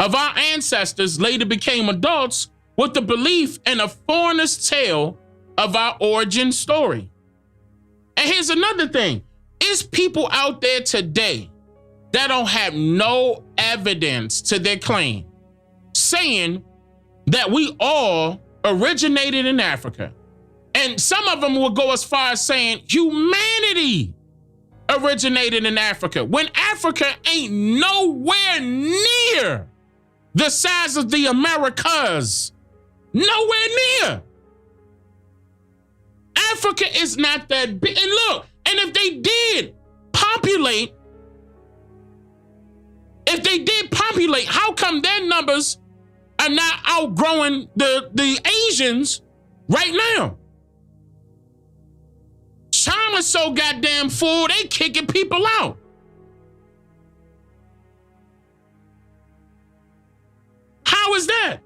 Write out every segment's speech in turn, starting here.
of our ancestors later became adults with the belief in a foreigner's tale of our origin story. And here's another thing. It's people out there today that don't have no evidence to their claim, saying that we all originated in Africa. And some of them will go as far as saying humanity originated in Africa, when Africa ain't nowhere near the size of the Americas. Nowhere near. Africa is not that big. And look, and if they did populate, how come their numbers are not outgrowing the Asians right now? China's so goddamn full, they kicking people out. How is that?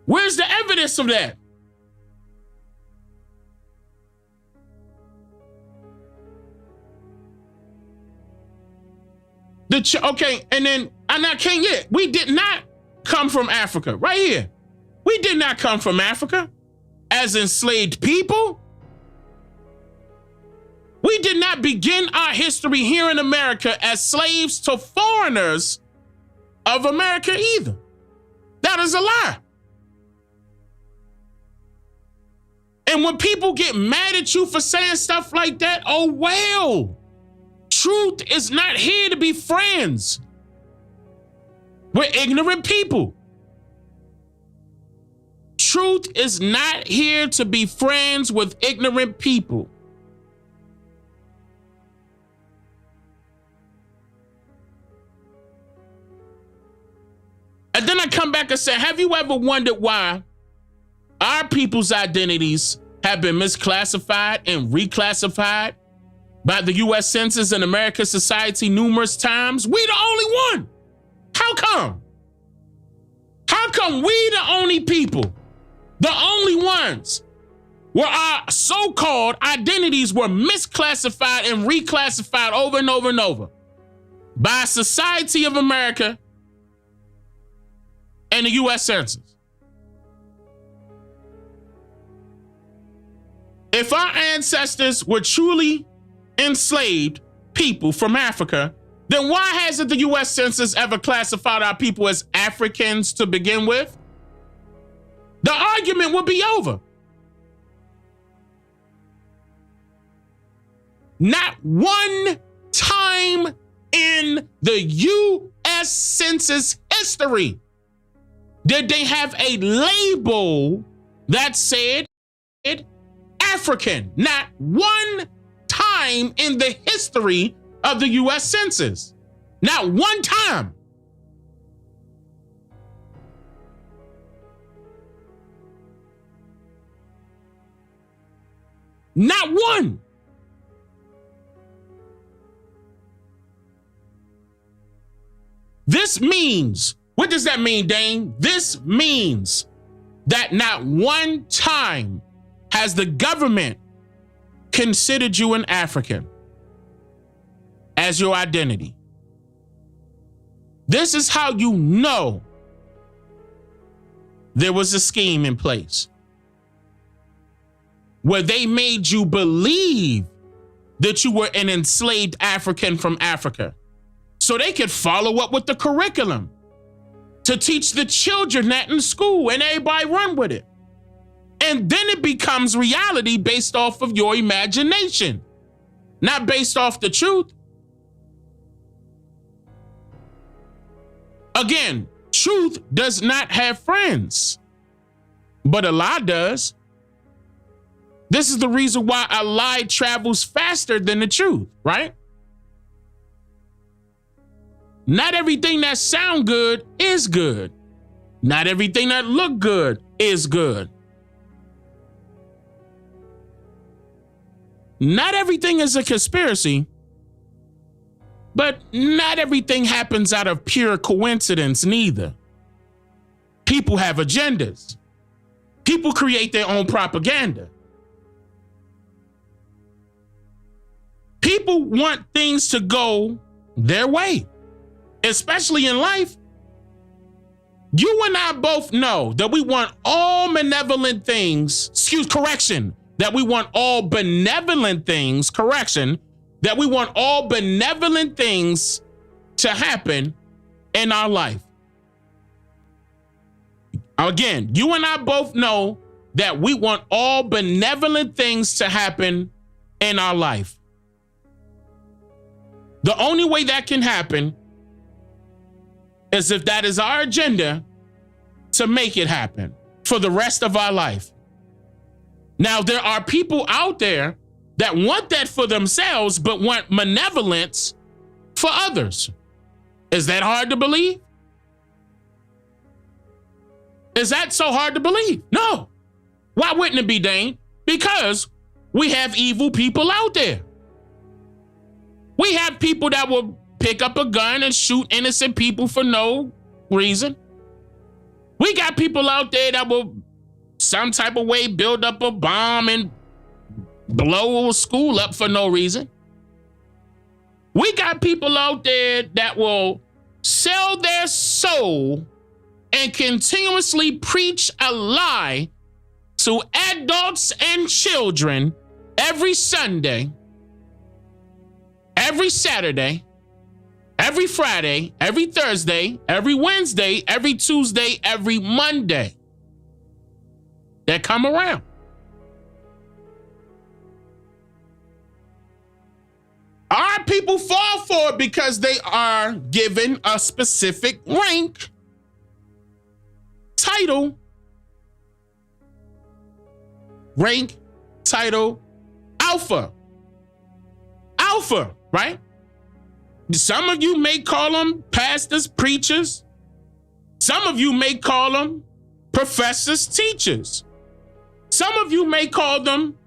Where's the evidence of that? Okay, and then I can't yet. We did not come from Africa. Right here. We did not come from Africa as enslaved people. We did not begin our history here in America as slaves to foreigners of America either. That is a lie. And when people get mad at you for saying stuff like that, oh well. Truth is not here to be friends with ignorant people. Truth is not here to be friends with ignorant people. And then I come back and say, have you ever wondered why our people's identities have been misclassified and reclassified by the U.S. Census and American Society numerous times? We the only one. How come? How come we the only people, the only ones, where our so-called identities were misclassified and reclassified over and over and over by Society of America and the U.S. Census? If our ancestors were truly enslaved people from Africa, then why hasn't the U.S. Census ever classified our people as Africans to begin with? The argument would be over. Not one time in the U.S. Census history did they have a label that said African. Not one time in the history of the U.S. Census. Not one time. Not one. This means, what does that mean, Dane? This means that not one time has the government considered you an African as your identity. This is how you know there was a scheme in place where they made you believe that you were an enslaved African from Africa so they could follow up with the curriculum to teach the children that in school and everybody run with it. And then it becomes reality based off of your imagination, not based off the truth. Again, truth does not have friends, but a lie does. This is the reason why a lie travels faster than the truth, right? Not everything that sound good is good. Not everything that look good is good. Not everything is a conspiracy, but not everything happens out of pure coincidence neither. People have agendas. People create their own propaganda. People want things to go their way, especially in life. You and I both know that we want all benevolent things, that we want all benevolent things, that we want all benevolent things to happen in our life. Again, you and I both know that we want all benevolent things to happen in our life. The only way that can happen is if that is our agenda to make it happen for the rest of our life. Now, there are people out there that want that for themselves, but want benevolence for others. Is that hard to believe? Is that so hard to believe? No. Why wouldn't it be, Dane? Because we have evil people out there. We have people that will pick up a gun and shoot innocent people for no reason. We got people out there that will some type of way build up a bomb and blow a school up for no reason. We got people out there that will sell their soul and continuously preach a lie to adults and children every Sunday, every Saturday, every Friday, every Thursday, every Wednesday, every Tuesday, every Monday that come around. Our people fall for it because they are given a specific rank, title, alpha, right? Some of you may call them pastors, preachers. Some of you may call them professors, teachers. Some of you may call them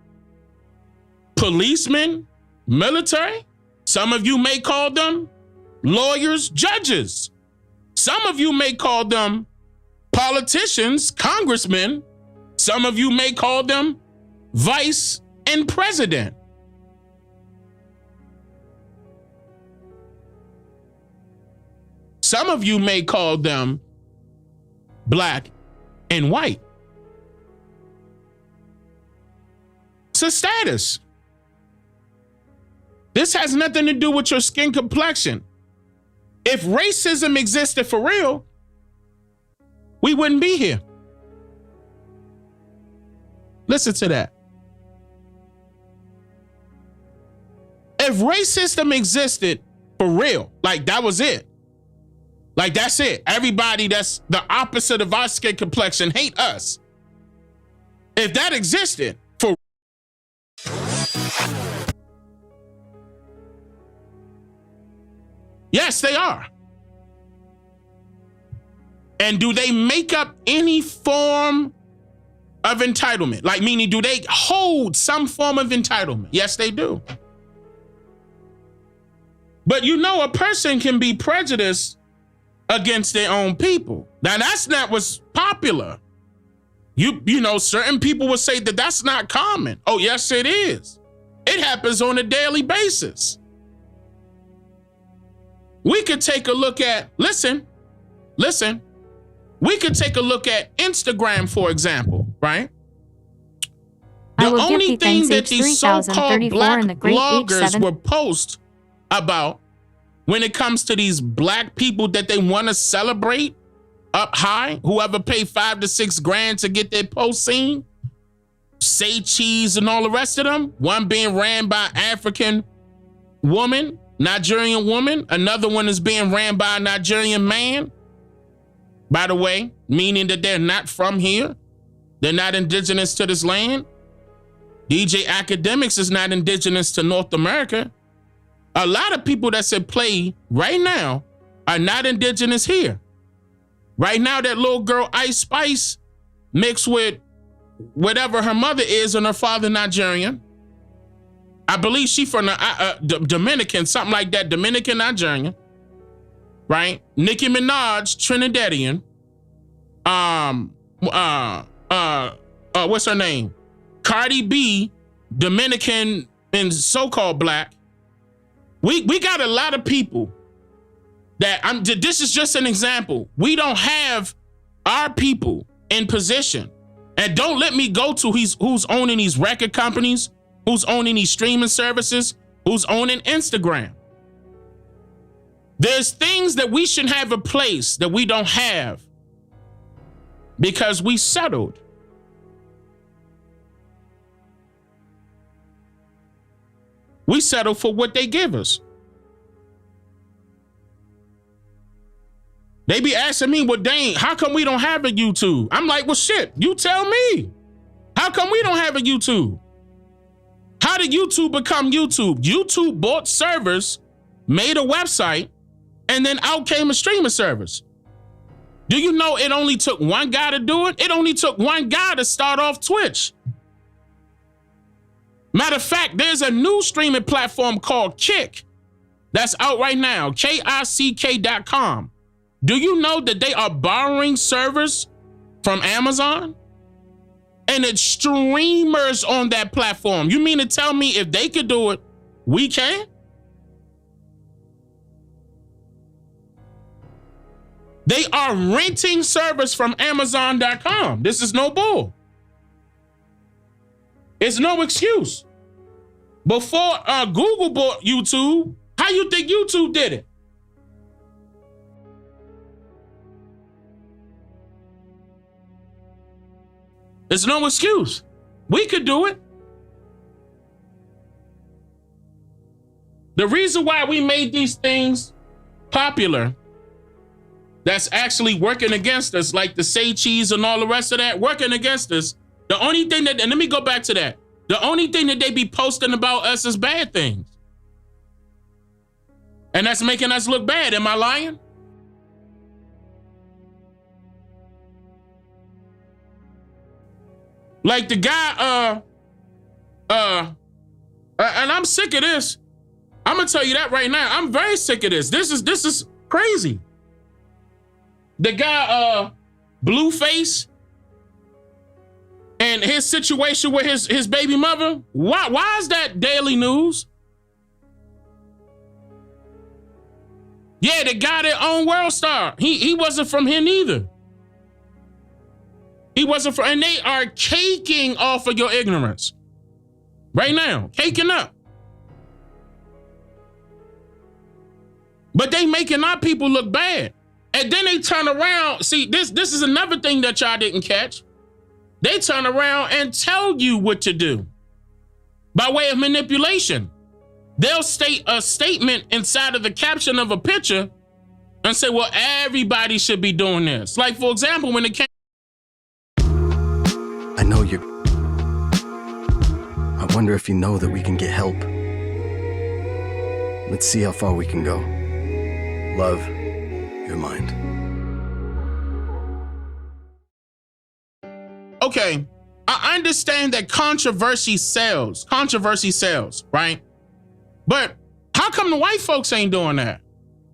policemen, military. Some of you may call them lawyers, judges. Some of you may call them politicians, congressmen. Some of you may call them vice and president. Some of you may call them black and white. It's a status. This has nothing to do with your skin complexion. If racism existed for real, we wouldn't be here. Listen to that. If racism existed for real, like that was it. Like that's it. Everybody that's the opposite of our skin complexion hate us. If that existed for yes, they are. And do they make up any form of entitlement? Like, meaning, do they hold some form of entitlement? Yes, they do. But you know, a person can be prejudiced against their own people. Now, that's not what's popular. You know, certain people will say that that's not common. Oh, yes, it is. It happens on a daily basis. We could take a look at, listen. We could take a look at Instagram, for example, right? The only thing that these so-called black bloggers will post about when it comes to these black people that they want to celebrate up high, whoever paid $5 to $6 grand to get their post seen, say cheese and all the rest of them, one being ran by African woman, Nigerian woman, another one is being ran by a Nigerian man, by the way, meaning that they're not from here. They're not indigenous to this land. DJ Academics is not indigenous to North America. A lot of people that's at play right now are not indigenous here. Right now, that little girl Ice Spice mixed with whatever her mother is and her father Nigerian. I believe she from Dominican, something like that, Dominican Nigerian, right? Nicki Minaj, Trinidadian. What's her name? Cardi B, Dominican and so-called black. We got a lot of people that this is just an example. We don't have our people in position. And don't let me go to who's owning these record companies, who's owning these streaming services, who's owning Instagram. There's things that we should have in place that we don't have because we settled. We settle for what they give us. They be asking me, well, dang, how come we don't have a YouTube? I'm like, well, shit, you tell me. How come we don't have a YouTube? How did YouTube become YouTube? YouTube bought servers, made a website, and then out came a streaming service. Do you know it only took one guy to do it? It only took one guy to start off Twitch. Matter of fact, there's a new streaming platform called Kick that's out right now, kick.com. Do you know that they are borrowing servers from Amazon? And it's streamers on that platform. You mean to tell me if they could do it, we can? They are renting servers from Amazon.com. This is no bull. It's no excuse. Before Google bought YouTube, how you think YouTube did it? There's no excuse. We could do it. The reason why we made these things popular that's actually working against us, like the Say Cheese and all the rest of that, working against us, the only thing that, and let me go back to that, the only thing that they be posting about us is bad things. And that's making us look bad. Am I lying? Like the guy, and I'm sick of this. I'm gonna tell you that right now. I'm very sick of this. This is crazy. The guy, Blueface, and his situation with his baby mother. Why is that daily news? Yeah, the guy that owned World Star. He wasn't from here neither. He wasn't from, and they are caking off of your ignorance. Right now, caking up. But they making our people look bad. And then they turn around. See, this is another thing that y'all didn't catch. They turn around and tell you what to do by way of manipulation. They'll state a statement inside of the caption of a picture and say, well, everybody should be doing this. Like, for example, when it came. I know you're. I wonder if you know that we can get help. Let's see how far we can go. Love, your mind. Okay, I understand that controversy sells, right? But how come the white folks ain't doing that?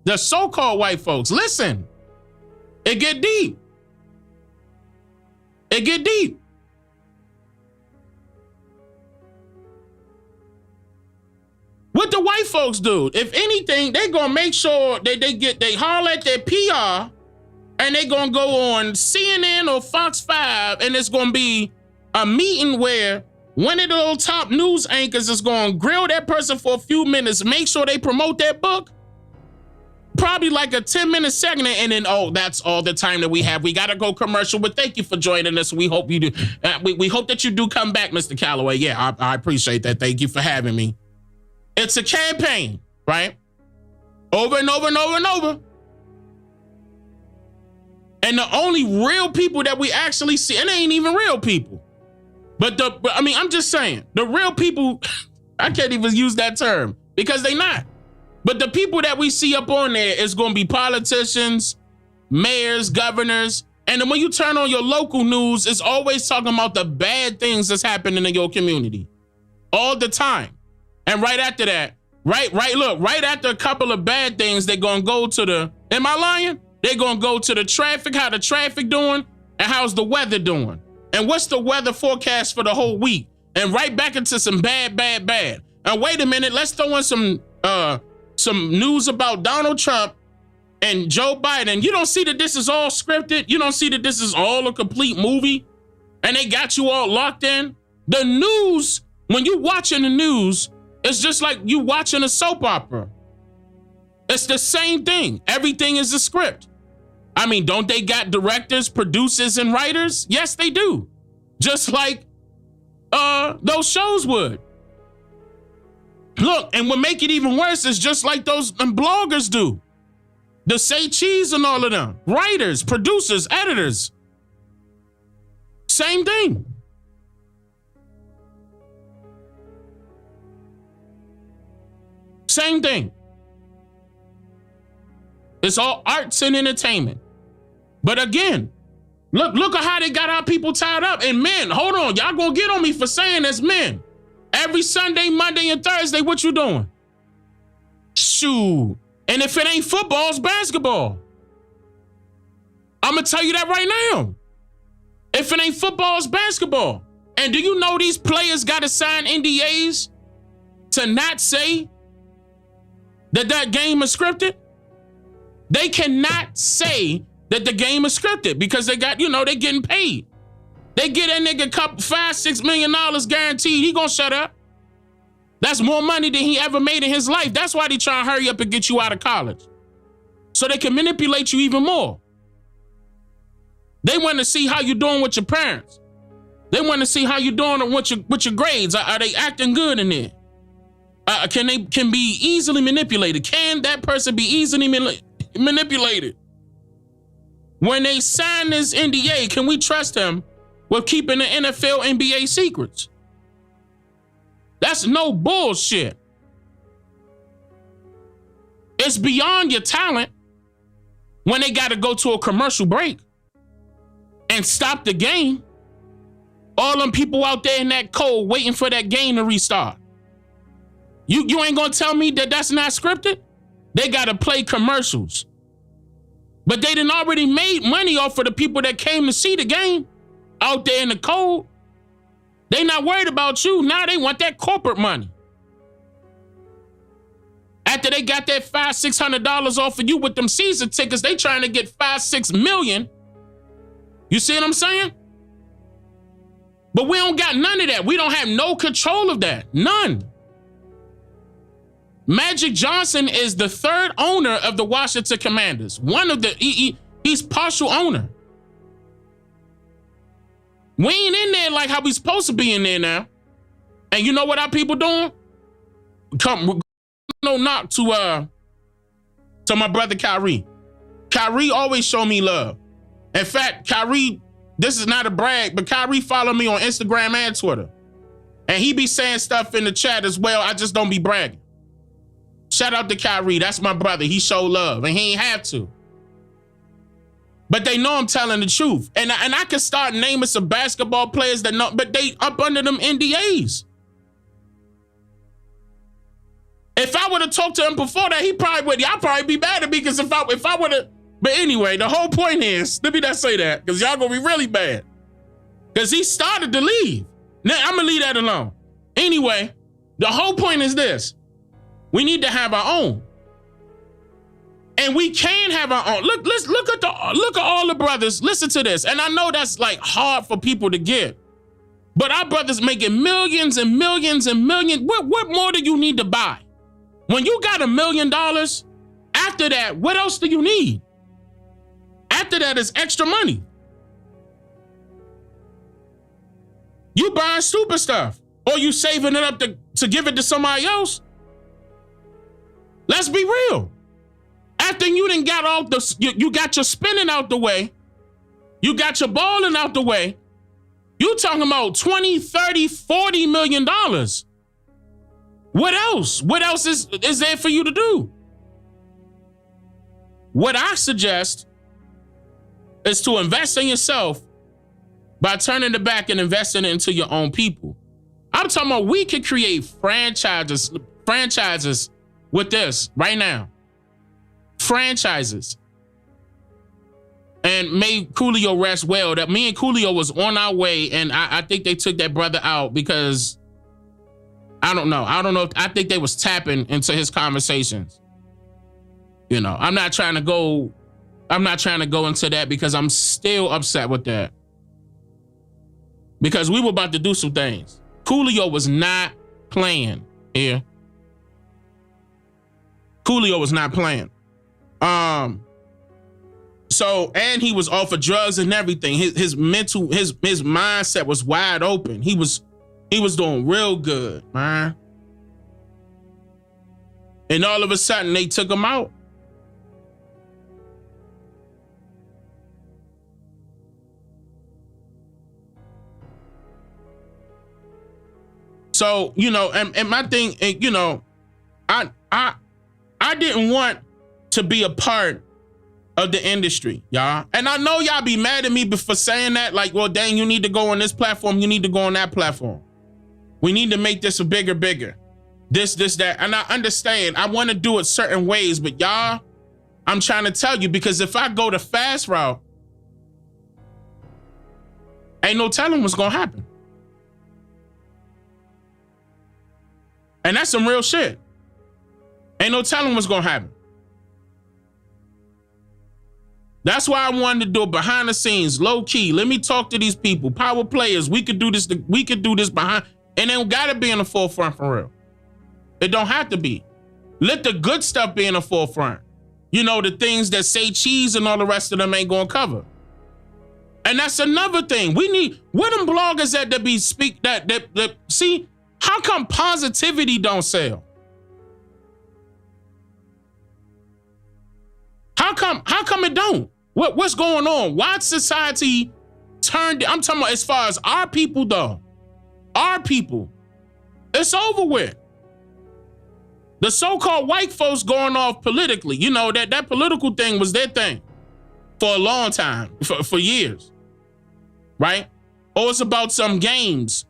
The so-called white folks. Listen, it get deep. It get deep. What the white folks do? If anything, they gonna make sure that they holler at their PR, and they gonna go on CNN or Fox 5, and it's gonna be a meeting where one of the little top news anchors is gonna grill that person for a few minutes, make sure they promote that book. Probably like a 10-minute segment, and then, oh, that's all the time that we have. We gotta go commercial, but thank you for joining us. We hope you do. We hope that you do come back, Mr. Calloway. Yeah, I appreciate that. Thank you for having me. It's a campaign, right? Over and over and over and over. And the only real people that we actually see, and they ain't even real people. But I'm just saying, the real people, I can't even use that term because they not. But the people that we see up on there is going to be politicians, mayors, governors. And then when you turn on your local news, it's always talking about the bad things that's happening in your community all the time. And right after that, right after a couple of bad things, they're going to go to the, am I lying? They're going to go to the traffic, how the traffic doing, and how's the weather doing? And what's the weather forecast for the whole week? And right back into some bad. And wait a minute, let's throw in some news about Donald Trump and Joe Biden, you don't see that this is all scripted. You don't see that this is all a complete movie and they got you all locked in. The news, when you watching the news, it's just like you watching a soap opera. It's the same thing. Everything is a script. I mean, don't they got directors, producers, and writers? Yes, they do. Just like those shows would. Look, and what make it even worse is just like those bloggers do. The Say Cheese and all of them. Writers, producers, editors. Same thing. Same thing. It's all arts and entertainment. But again, look at how they got our people tied up. And men, hold on, y'all gonna get on me for saying as men. Every Sunday, Monday, and Thursday, what you doing? Shoot. And if it ain't football, it's basketball. I'm gonna tell you that right now. If it ain't football, it's basketball. And do you know these players gotta sign NDAs to not say that that game is scripted? They cannot say that the game is scripted because they got, they getting paid. They get that nigga $5-6 million guaranteed. He gonna shut up. That's more money than he ever made in his life. That's why they trying to hurry up and get you out of college. So they can manipulate you even more. They want to see how you doing with your parents. They want to see how you doing with your grades. Are they acting good in there? Can be easily manipulated? Can that person be easily manipulated? When they sign this NDA, can we trust them with keeping the NFL, NBA secrets? That's no bullshit. It's beyond your talent when they got to go to a commercial break and stop the game. All them people out there in that cold waiting for that game to restart. You ain't gonna tell me that that's not scripted? They gotta play commercials. But they done already made money off of the people that came to see the game out there in the cold. They not worried about you. Now they want that corporate money. After they got that $500-600 off of you with them season tickets, they trying to get $5-6 million. You see what I'm saying? But we don't got none of that. We don't have no control of that. None. Magic Johnson is the third owner of the Washington Commanders. He's partial owner. We ain't in there like how we supposed to be in there now. And you know what our people doing? Knock to my brother Kyrie. Kyrie always show me love. In fact, Kyrie, this is not a brag, but Kyrie follow me on Instagram and Twitter. And he be saying stuff in the chat as well. I just don't be bragging. Shout out to Kyrie. That's my brother. He show love and he ain't have to. But they know I'm telling the truth. And I can start naming some basketball players that know, but they up under them NDAs. If I would have talked to him before that, y'all probably be mad at me because if I would have, but anyway, the whole point is, let me not say that because y'all gonna be really bad. Because he started to leave. Now I'm gonna leave that alone. Anyway, the whole point is this. We need to have our own. And we can have our own. Look at all the brothers. Listen to this. And I know that's like hard for people to get. But our brothers making millions and millions and millions. What more do you need to buy? When you got $1 million, after that, what else do you need? After that is extra money. You buying stupid stuff. Or you saving it up to give it to somebody else. Let's be real. After you done got all you got your spinning out the way, you got your balling out the way, you talking about 20, 30, 40 million dollars. What else? What else is there for you to do? What I suggest is to invest in yourself by turning it back and investing it into your own people. I'm talking about we can create franchises with this right now. Franchises. And may Coolio rest well. That me and Coolio was on our way, and I think they took that brother out because I don't know. I think they was tapping into his conversations. You know, I'm not trying to go into that because I'm still upset with that. Because we were about to do some things. Coolio was not playing here. Coolio was not playing. So, and he was off of drugs and everything. His mindset was wide open. He was doing real good, man. And all of a sudden they took him out. So, you know, and my thing, you know, I didn't want to be a part of the industry, y'all. And I know y'all be mad at me for saying that, like, well, dang, you need to go on this platform, you need to go on that platform. We need to make this a bigger. This, that. And I understand, I want to do it certain ways, but y'all, I'm trying to tell you, because if I go the fast route, ain't no telling what's gonna happen. And that's some real shit. Ain't no telling what's gonna happen. That's why I wanted to do it behind the scenes, low key. Let me talk to these people, power players. We could do this. We could do this behind, and it don't gotta be in the forefront for real. It don't have to be. Let the good stuff be in the forefront. You know, the things that say cheese and all the rest of them ain't gonna cover. And that's another thing. We need, where them bloggers at that be speak that see, how come positivity don't sell? How come it don't? What's going on? Why society turned, I'm talking about as far as our people though. Our people. It's over with. The so-called white folks going off politically, you know, that political thing was their thing for a long time, for years, right? Or it's about some games,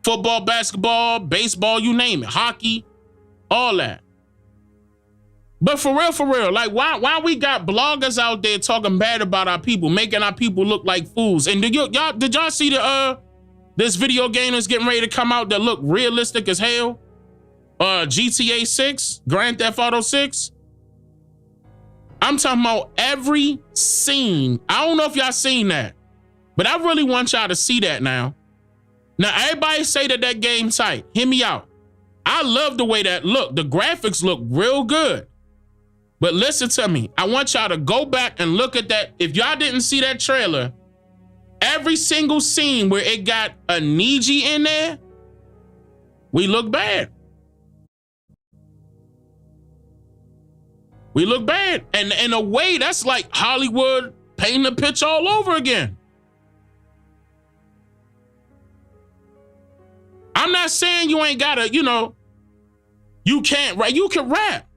football, basketball, baseball, you name it, hockey, all that. But for real, like why we got bloggers out there talking bad about our people, making our people look like fools? And did y'all see this video game that's getting ready to come out that look realistic as hell? GTA 6, Grand Theft Auto 6. I'm talking about every scene. I don't know if y'all seen that, but I really want y'all to see that now. Now, everybody say that game tight. Hear me out. I love the way that look. The graphics look real good. But listen to me. I want y'all to go back and look at that. If y'all didn't see that trailer, every single scene where it got a Niji in there, we look bad. We look bad. And in a way, that's like Hollywood painting the picture all over again. I'm not saying you ain't gotta, you know, you can't write, you can rap.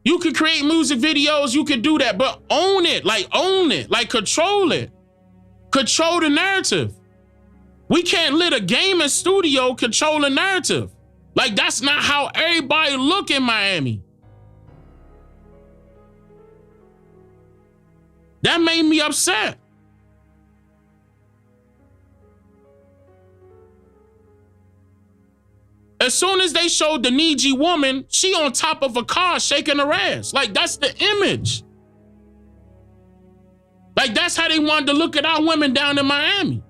You can create music videos, you can do that, but own it, like control it. Control the narrative. We can't let a gaming studio control a narrative. Like that's not how everybody look in Miami. That made me upset. As soon as they showed the Niji woman, she on top of a car shaking her ass. Like that's the image. Like that's how they wanted to look at our women down in Miami.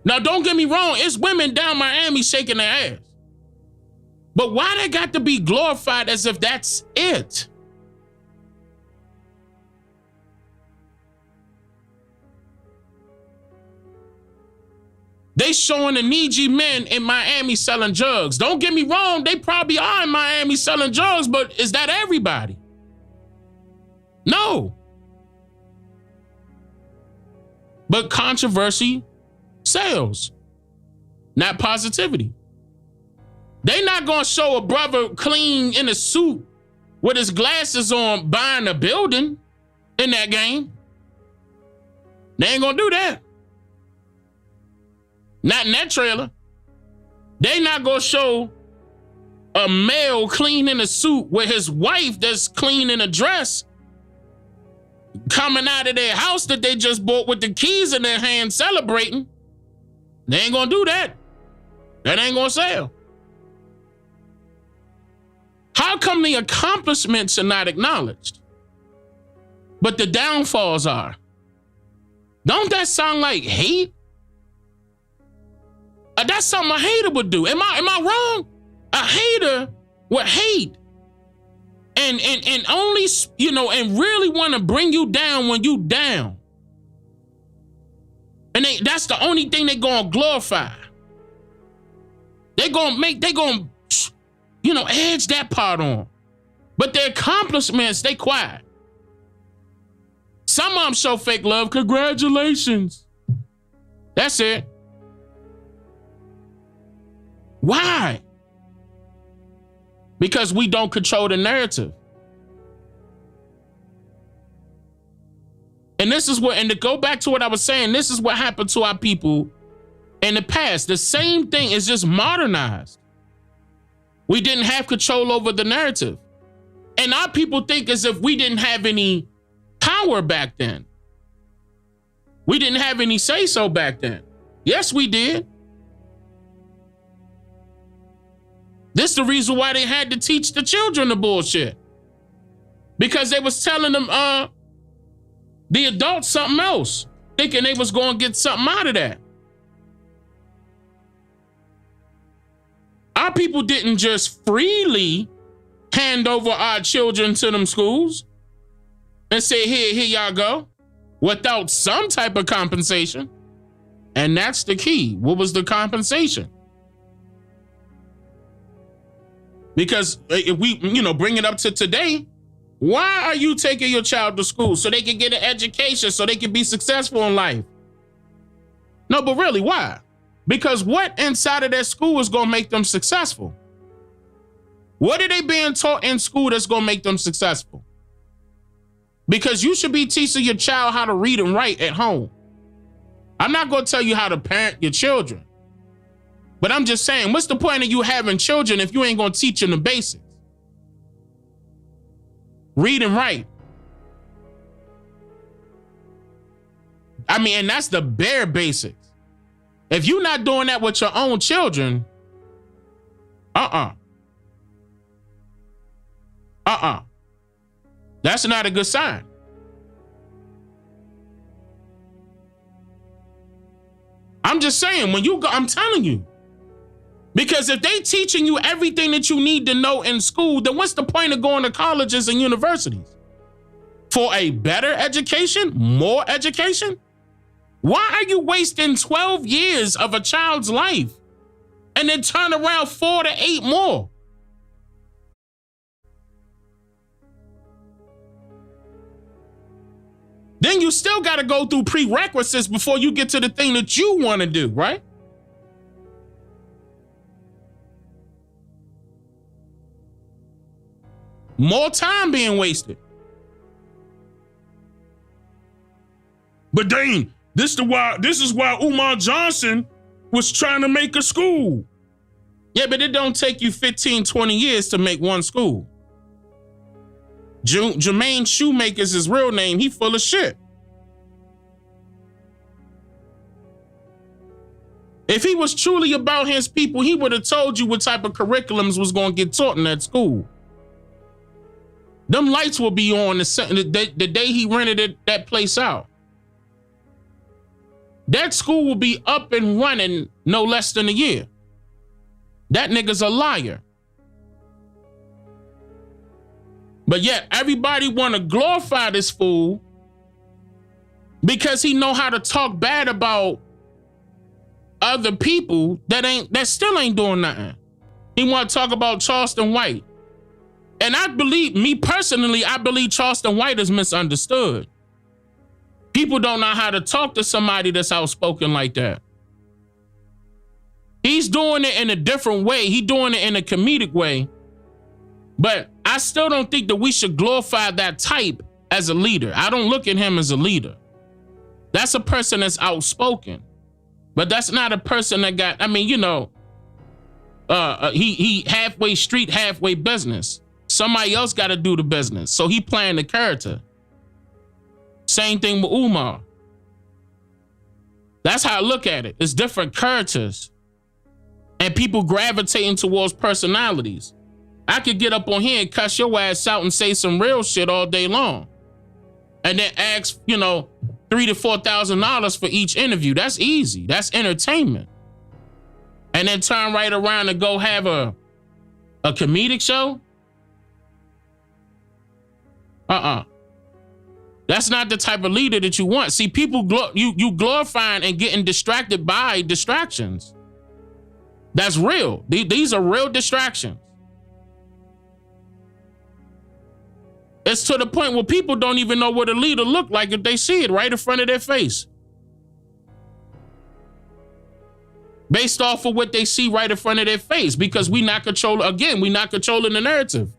Now don't get me wrong, it's women down Miami shaking their ass. But why they got to be glorified as if that's it? They showing the Niji men in Miami selling drugs. Don't get me wrong, they probably are in Miami selling drugs, but is that everybody? No. But controversy sells, not positivity. They not gonna show a brother clean in a suit with his glasses on buying a building in that game. They ain't gonna do that. Not in that trailer. They not gonna show a male clean in a suit with his wife that's clean in a dress coming out of their house that they just bought with the keys in their hand celebrating. They ain't gonna do that. That ain't gonna sell. How How come the accomplishments are not acknowledged, but the downfalls are? Don't that sound like hate? That's something a hater would do. Am I wrong? A hater would hate and only, and really want to bring you down when you down. And that's the only thing they're gonna glorify. They're gonna edge that part on. But their accomplishments, they quiet. Some of them show fake love. Congratulations. That's it. Why? Because we don't control the narrative. And this is and to go back to what I was saying, this is what happened to our people in the past. The same thing is just modernized. We didn't have control over the narrative. And our people think as if we didn't have any power back then. We didn't have any say-so back then. Yes, we did. This is the reason why they had to teach the children the bullshit. Because they was telling them the adults something else, thinking they was going to get something out of that. Our people didn't just freely hand over our children to them schools and say, here y'all go, without some type of compensation. And that's the key. What was the compensation? Because if we, bring it up to today, why are you taking your child to school? So they can get an education, so they can be successful in life. No, but really, why? Because what inside of that school is going to make them successful? What are they being taught in school that's going to make them successful? Because you should be teaching your child how to read and write at home. I'm not going to tell you how to parent your children. But I'm just saying, what's the point of you having children if you ain't going to teach them the basics? Read and write. I mean, and that's the bare basics. If you're not doing that with your own children, that's not a good sign. I'm just saying, when you go, I'm telling you. Because if they teaching you everything that you need to know in school, then what's the point of going to colleges and universities? For a better education? More education? Why are you wasting 12 years of a child's life and then turn around 4 to 8 more? Then you still got to go through prerequisites before you get to the thing that you want to do, right? More time being wasted. But Dane, this is why Umar Johnson was trying to make a school. Yeah, but it don't take you 15, 20 years to make one school. Jermaine Shoemaker's his real name. He full of shit. If he was truly about his people, he would have told you what type of curriculums was going to get taught in that school. Them lights will be on the day he rented that place out. That school will be up and running no less than a year. That nigga's a liar. But yet everybody want to glorify this fool because he know how to talk bad about other people that still ain't doing nothing. He want to talk about Charleston White. And I believe Charleston White is misunderstood. People don't know how to talk to somebody that's outspoken like that. He's doing it in a different way. He's doing it in a comedic way. But I still don't think that we should glorify that type as a leader. I don't look at him as a leader. That's a person that's outspoken. But that's not a person that got, he halfway street, halfway business. Somebody else got to do the business. So he playing the character. Same thing with Umar. That's how I look at it. It's different characters. And people gravitating towards personalities. I could get up on here and cuss your ass out and say some real shit all day long. And then ask, $3,000 to $4,000 for each interview. That's easy. That's entertainment. And then turn right around and go have a comedic show? That's not the type of leader that you want. See, people, you glorifying and getting distracted by distractions. That's real. These are real distractions. It's to the point where people don't even know what a leader look like if they see it right in front of their face. Based off of what they see right in front of their face, because we're not controlling the narrative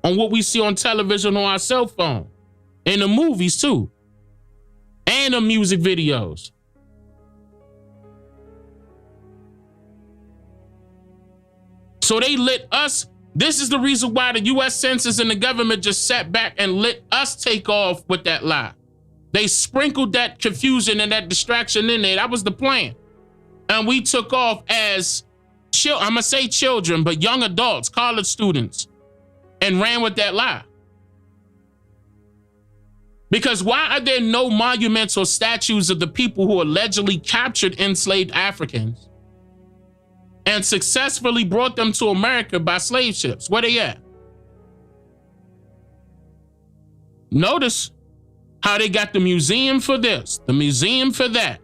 on what we see on television, on our cell phone, in the movies too, and the music videos. So they lit us. This is the reason why the U.S. Census and the government just sat back and let us take off with that lie. They sprinkled that confusion and that distraction in there. That was the plan. And we took off as, I'm going to say children, but young adults, college students, and ran with that lie. Because why are there no monuments or statues of the people who allegedly captured enslaved Africans and successfully brought them to America by slave ships? Where they at? Notice how they got the museum for this, the museum for that,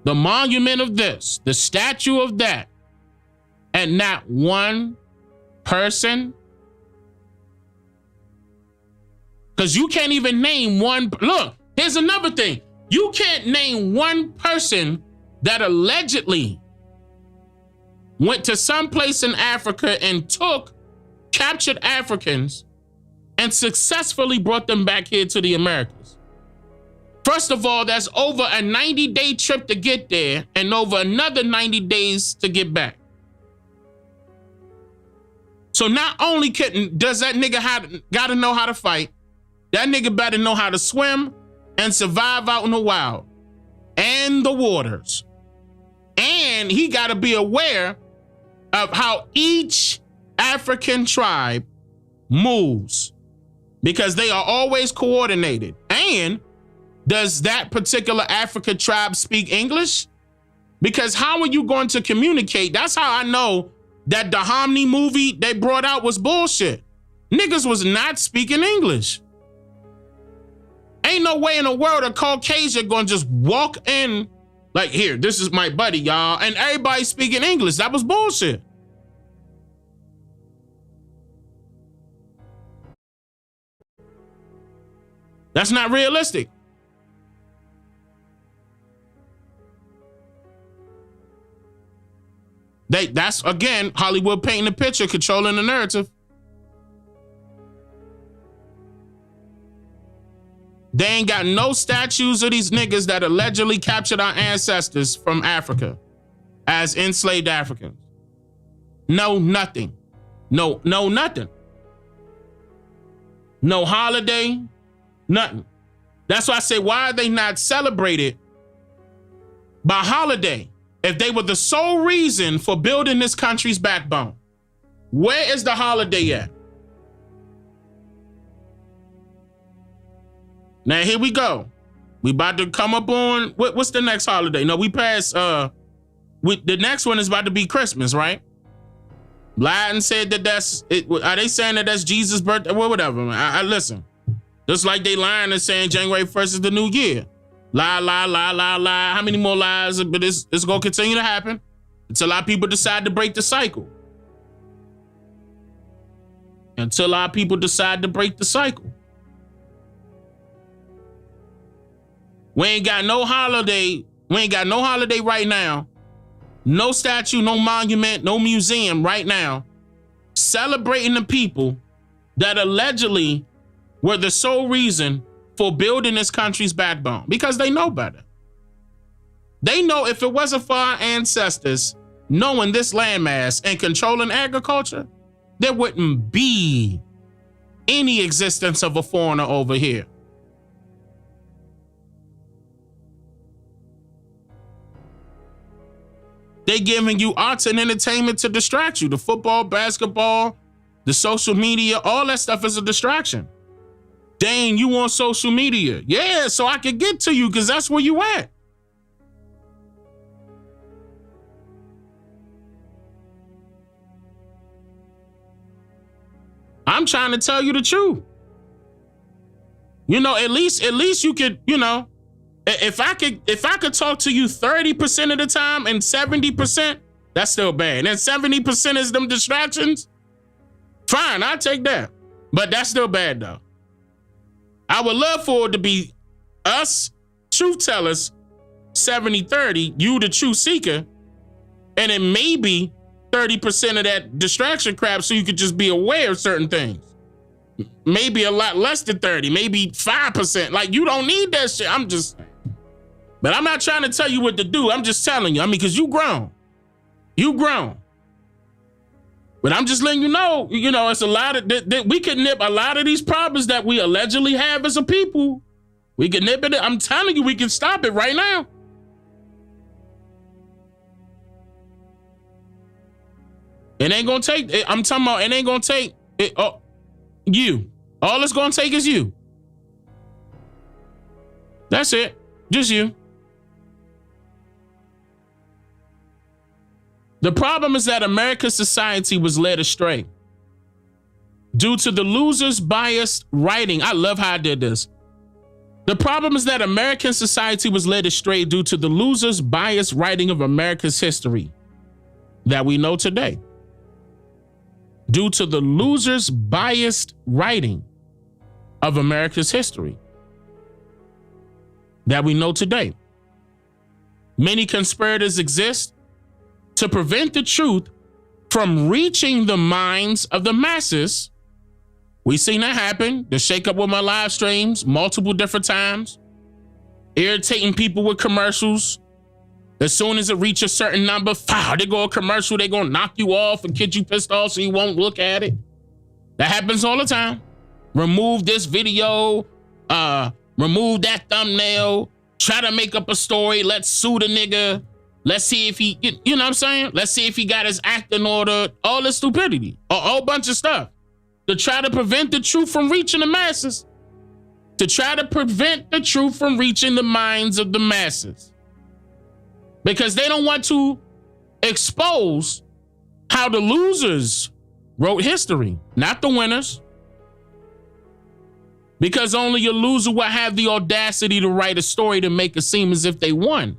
the monument of this, the statue of that, and not one person. Because you can't even name one. Look, here's another thing. You can't name one person that allegedly went to some place in Africa and captured Africans and successfully brought them back here to the Americas. First of all, that's over a 90-day trip to get there and over another 90 days to get back. So not only does that nigga gotta know how to fight, that nigga better know how to swim and survive out in the wild and the waters. And he gotta be aware of how each African tribe moves, because they are always coordinated. And does that particular African tribe speak English? Because how are you going to communicate? That's how I know that the Hominy movie they brought out was bullshit. Niggas was not speaking English. Ain't no way in the world a Caucasian gonna just walk in like, here, this is my buddy, y'all, and everybody speaking English. That was bullshit. That's not realistic. That's, again, Hollywood painting the picture, controlling the narrative. They ain't got no statues of these niggas that allegedly captured our ancestors from Africa as enslaved Africans. No, nothing. No, nothing. No holiday, nothing. That's why I say, why are they not celebrated by holiday? If they were the sole reason for building this country's backbone, where is the holiday at? Now, here we go. We about to come up on, what's the next holiday? No, we passed, the next one is about to be Christmas, right? Lied and said that that's, are they saying that that's Jesus' birthday? Well, whatever, man. I listen. Just like they lying and saying January 1st is the new year. Lie, lie, lie, lie, lie. How many more lies? But it's going to continue to happen until our people decide to break the cycle. Until our people decide to break the cycle. We ain't got no holiday. We ain't got no holiday right now. No statue, no monument, no museum right now celebrating the people that allegedly were the sole reason for building this country's backbone, because they know better. They know if it wasn't for our ancestors knowing this landmass and controlling agriculture, there wouldn't be any existence of a foreigner over here. They giving you arts and entertainment to distract you. The football, basketball, the social media, all that stuff is a distraction. Dang, you on social media. Yeah, so I can get to you because that's where you at. I'm trying to tell you the truth. You know, at least you could, you know, if I could talk to you 30% of the time and 70%, that's still bad. And 70% is them distractions. Fine, I'll take that. But that's still bad though. I would love for it to be us, truth tellers, 70-30, you the truth seeker, and then maybe 30% of that distraction crap so you could just be aware of certain things. Maybe a lot less than 30, maybe 5%. Like, you don't need that shit. But I'm not trying to tell you what to do. I'm just telling you. I mean, because you grown. You grown. But I'm just letting you know, it's a lot of, that we could nip a lot of these problems that we allegedly have as a people. We can nip it. I'm telling you, we can stop it right now. It ain't gonna take, I'm talking about, it ain't gonna take it, you. All it's gonna take is you. That's it. Just you. The problem is that American society was led astray due to the loser's biased writing. I love how I did this. The problem is that American society was led astray due to the loser's biased writing of America's history that we know today. Due to the loser's biased writing of America's history that we know today. Many conspirators exist to prevent the truth from reaching the minds of the masses. We've seen that happen, the shakeup with my live streams multiple different times, irritating people with commercials. As soon as it reaches a certain number, they go a commercial, they gonna knock you off and get you pissed off so you won't look at it. That happens all the time. Remove this video, remove that thumbnail, try to make up a story, let's sue the nigga. Let's see if he, you know what I'm saying? Let's see if he got his act in order, all this stupidity, a whole bunch of stuff to try to prevent the truth from reaching the masses, to try to prevent the truth from reaching the minds of the masses. Because they don't want to expose how the losers wrote history, not the winners. Because only a loser will have the audacity to write a story to make it seem as if they won,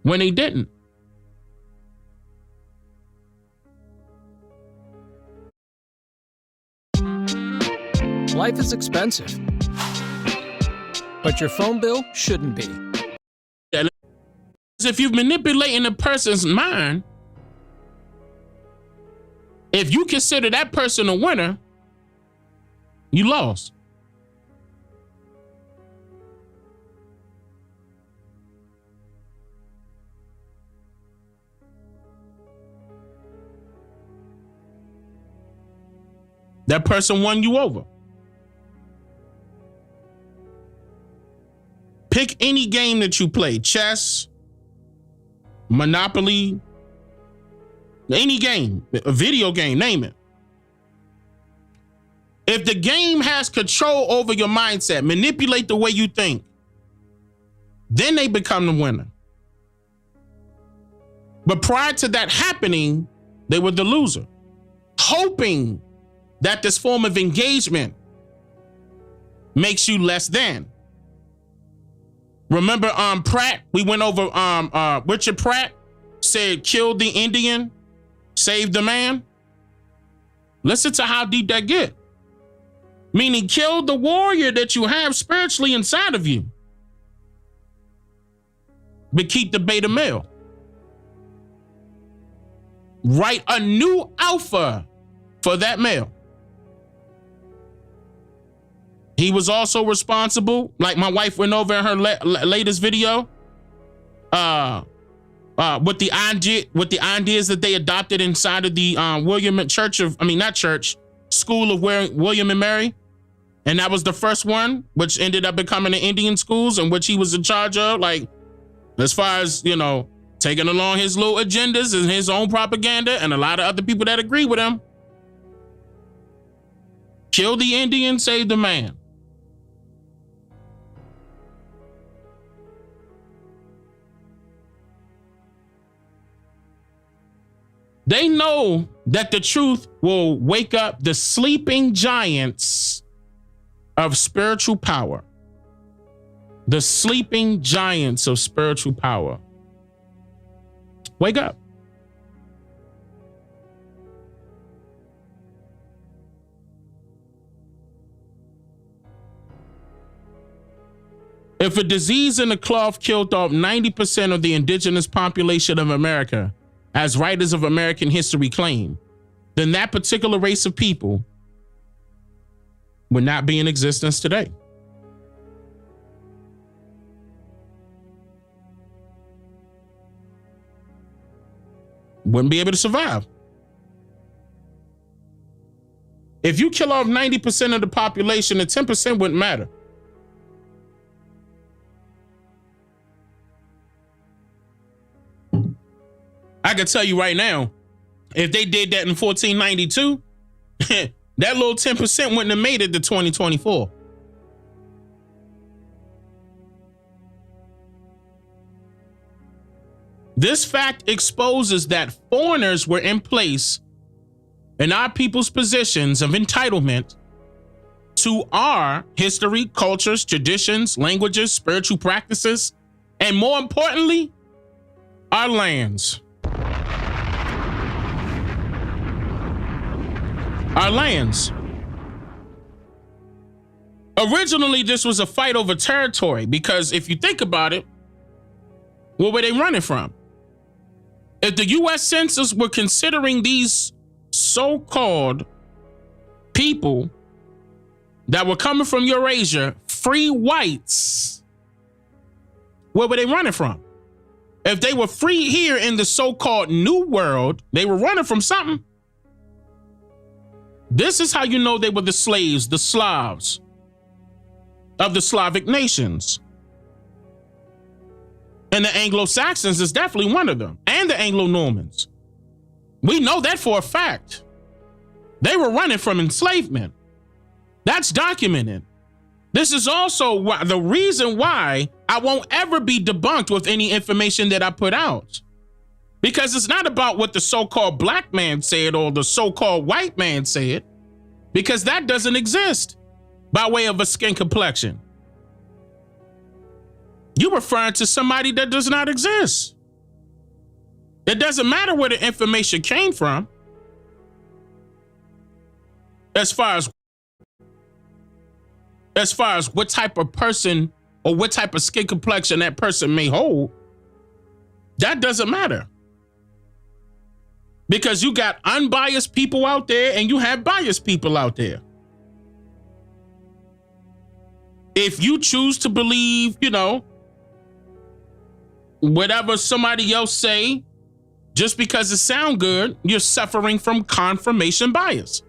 when they didn't. Life is expensive, but your phone bill shouldn't be. If you're manipulating a person's mind, if you consider that person a winner, you lost. That person won you over. Pick any game that you play, chess, Monopoly, any game, a video game, name it. If the game has control over your mindset, manipulate the way you think, then they become the winner. But prior to that happening, they were the loser, hoping that this form of engagement makes you less than. Remember Pratt, we went over Richard Pratt said, kill the Indian, save the man. Listen to how deep that get. Meaning kill the warrior that you have spiritually inside of you, but keep the beta male. Write a new alpha for that male. He was also responsible, like my wife went over in her latest video, with the ideas that they adopted inside of the School of William and Mary. And that was the first one, which ended up becoming the Indian schools, in which he was in charge of, like, as far as, taking along his little agendas and his own propaganda, and a lot of other people that agree with him. Kill the Indian, save the man. They know that the truth will wake up the sleeping giants of spiritual power. The sleeping giants of spiritual power. Wake up. If a disease in the cloth killed off 90% of the indigenous population of America, as writers of American history claim, then that particular race of people would not be in existence today. Wouldn't be able to survive. If you kill off 90% of the population, the 10% wouldn't matter. I can tell you right now, if they did that in 1492, that little 10% wouldn't have made it to 2024. This fact exposes that foreigners were in place in our people's positions of entitlement to our history, cultures, traditions, languages, spiritual practices, and more importantly, our lands. Our lands. Originally, this was a fight over territory because if you think about it, where were they running from? If the U.S. Census were considering these so-called people that were coming from Eurasia free whites, where were they running from? If they were free here in the so-called New World, they were running from something. This is how you know they were the slaves, the Slavs of the Slavic nations. And the Anglo-Saxons is definitely one of them, and the Anglo-Normans. We know that for a fact. They were running from enslavement. That's documented. This is also the reason why I won't ever be debunked with any information that I put out. Because it's not about what the so-called black man said or the so-called white man said, because that doesn't exist by way of a skin complexion. You're referring to somebody that does not exist. It doesn't matter where the information came from. As far as what type of person or what type of skin complexion that person may hold, that doesn't matter. Because you got unbiased people out there and you have biased people out there. If you choose to believe, whatever somebody else say, just because it sound good, you're suffering from confirmation bias.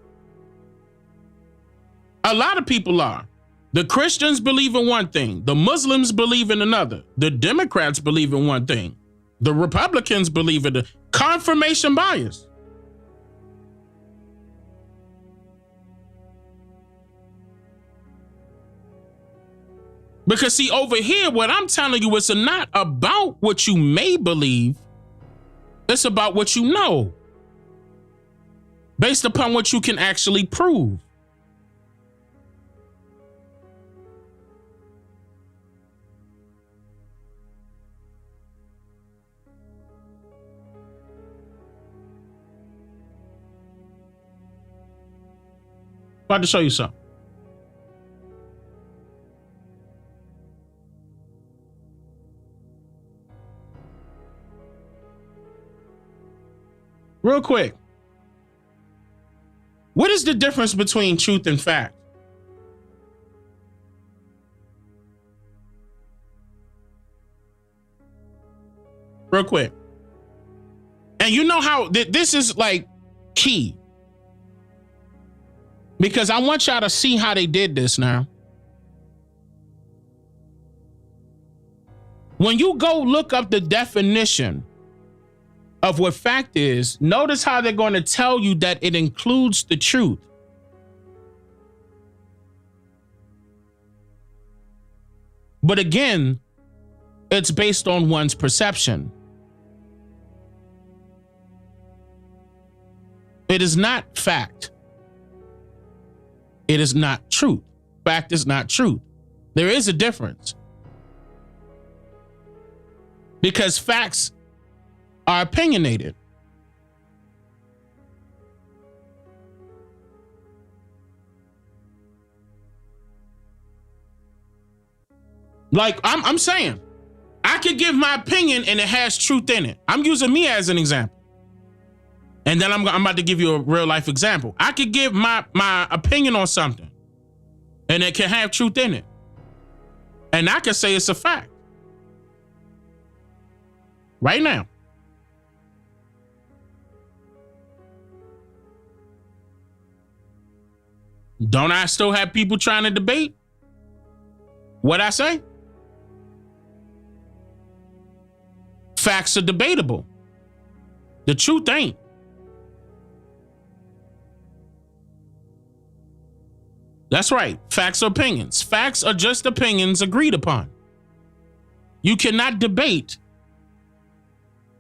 A lot of people are. The Christians believe in one thing. The Muslims believe in another. The Democrats believe in one thing. The Republicans believe in the confirmation bias. Because see, over here, what I'm telling you is not about what you may believe. It's about what you know, based upon what you can actually prove. About to show you something. Real quick. What is the difference between truth and fact? Real quick. And you know how this is like key. Because I want y'all to see how they did this now. When you go look up the definition of what fact is, notice how they're going to tell you that it includes the truth. But again, it's based on one's perception. It is not fact. It is not truth. Fact is not truth. There is a difference. Because facts are opinionated. Like I'm saying, I could give my opinion and it has truth in it. I'm using me as an example. And then I'm about to give you a real life example. I could give my opinion on something and it can have truth in it. And I can say it's a fact. Right now. Don't I still have people trying to debate what I say? Facts are debatable. The truth ain't. That's right. Facts are opinions. Facts are just opinions agreed upon. You cannot debate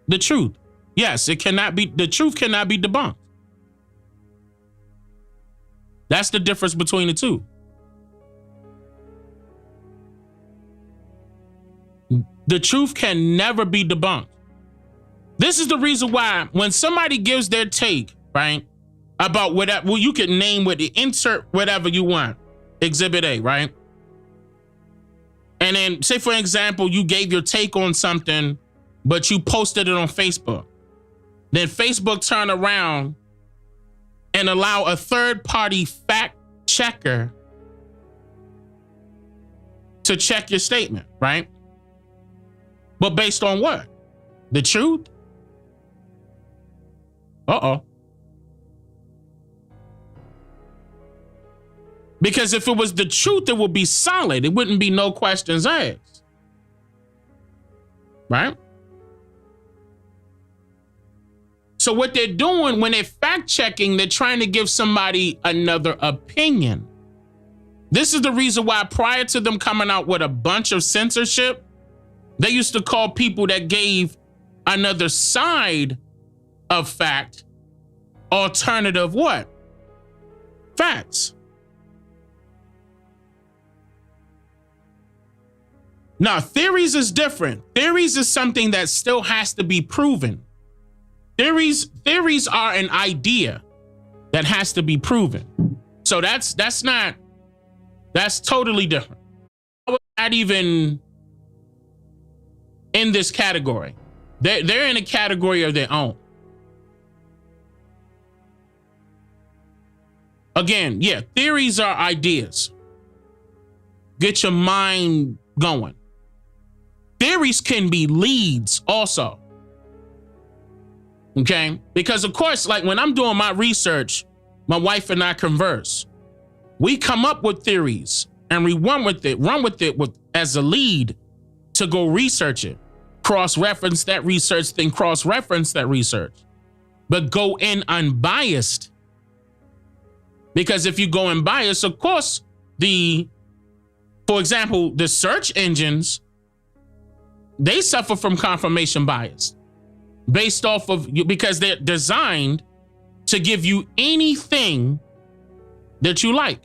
the truth. Yes, it cannot be, the truth cannot be debunked. That's the difference between the two. The truth can never be debunked. This is the reason why when somebody gives their take, right, about whatever, well, you can name what the insert whatever you want, Exhibit A, right? And then say, for example, you gave your take on something, but you posted it on Facebook. Then Facebook turn around and allow a third party fact checker to check your statement, right? But based on what? The truth? Uh-oh. Because if it was the truth, it would be solid. It wouldn't be no questions asked. Right? So what they're doing when they're fact checking, they're trying to give somebody another opinion. This is the reason why prior to them coming out with a bunch of censorship, they used to call people that gave another side of fact alternative what? Facts. Now, theories is different. Theories is something that still has to be proven. Theories are an idea that has to be proven. So that's totally different. Not even in this category. They're in a category of their own. Again, yeah, theories are ideas. Get your mind going. Theories can be leads also. Okay? Because of course, like when I'm doing my research, my wife and I converse. We come up with theories and we run with it as a lead to go research it. Cross-reference that research, then cross-reference that research. But go in unbiased. Because if you go unbiased, of course, for example, the search engines, they suffer from confirmation bias based off of you, because they're designed to give you anything that you like.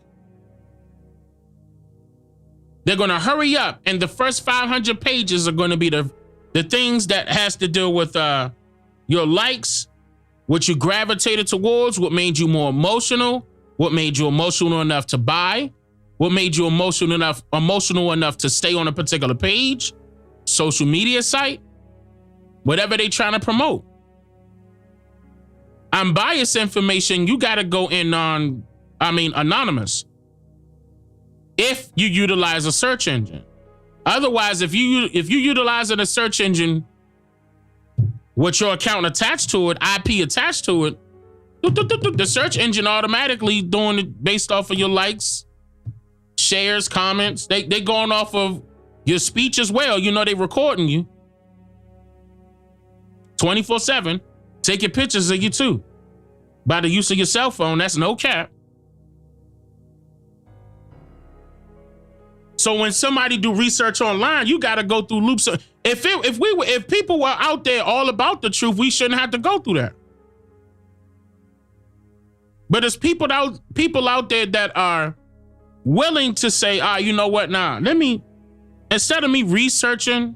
They're going to hurry up, and the first 500 pages are going to be the things that has to do with your likes, what you gravitated towards, what made you more emotional, what made you emotional enough to buy, what made you emotional enough to stay on a particular page, social media site, whatever they trying to promote. Unbiased information, you got to go in anonymous if you utilize a search engine. Otherwise, if you utilizing a search engine with your account attached to it, IP attached to it, the search engine automatically doing it based off of your likes, shares, comments. They going off of your speech as well. You know, they recording you. 24/7, taking pictures of you too. By the use of your cell phone, that's no cap. So when somebody do research online, you got to go through loops. If people were out there all about the truth, we shouldn't have to go through that. But there's people out there that are willing to say, you know what? Nah, instead of me researching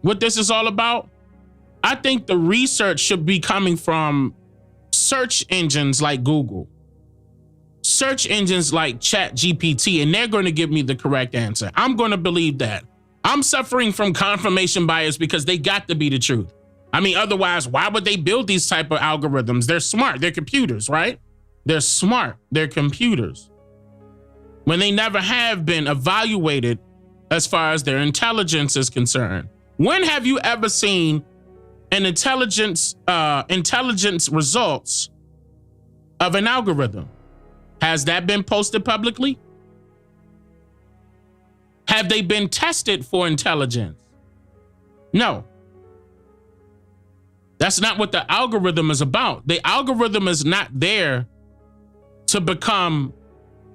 what this is all about, I think the research should be coming from search engines like Google, search engines like ChatGPT, and they're going to give me the correct answer. I'm going to believe that. I'm suffering from confirmation bias because they got to be the truth. I mean, otherwise, why would they build these type of algorithms? They're smart. They're computers, right? They're smart. They're computers. When they never have been evaluated as far as their intelligence is concerned. When have you ever seen an intelligence results of an algorithm? Has that been posted publicly? Have they been tested for intelligence? No. That's not what the algorithm is about. The algorithm is not there to become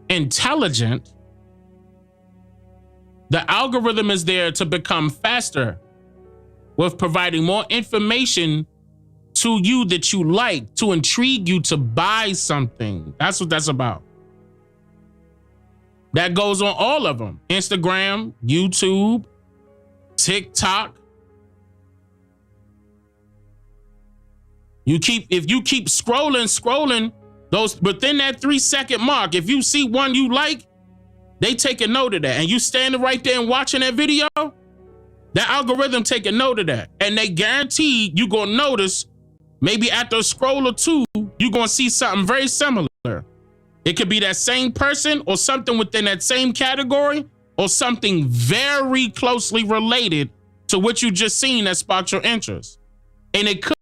intelligent. The algorithm is there to become faster with providing more information to you that you like, to intrigue you to buy something. That's what that's about. That goes on all of them. Instagram, YouTube, TikTok. If you keep scrolling those within that 3-second mark, if you see one you like, they take a note of that. And you standing right there and watching that video, that algorithm take a note of that. And they guarantee you gonna notice maybe after a scroll or two, you're gonna see something very similar. It could be that same person or something within that same category or something very closely related to what you just seen that sparked your interest. And it could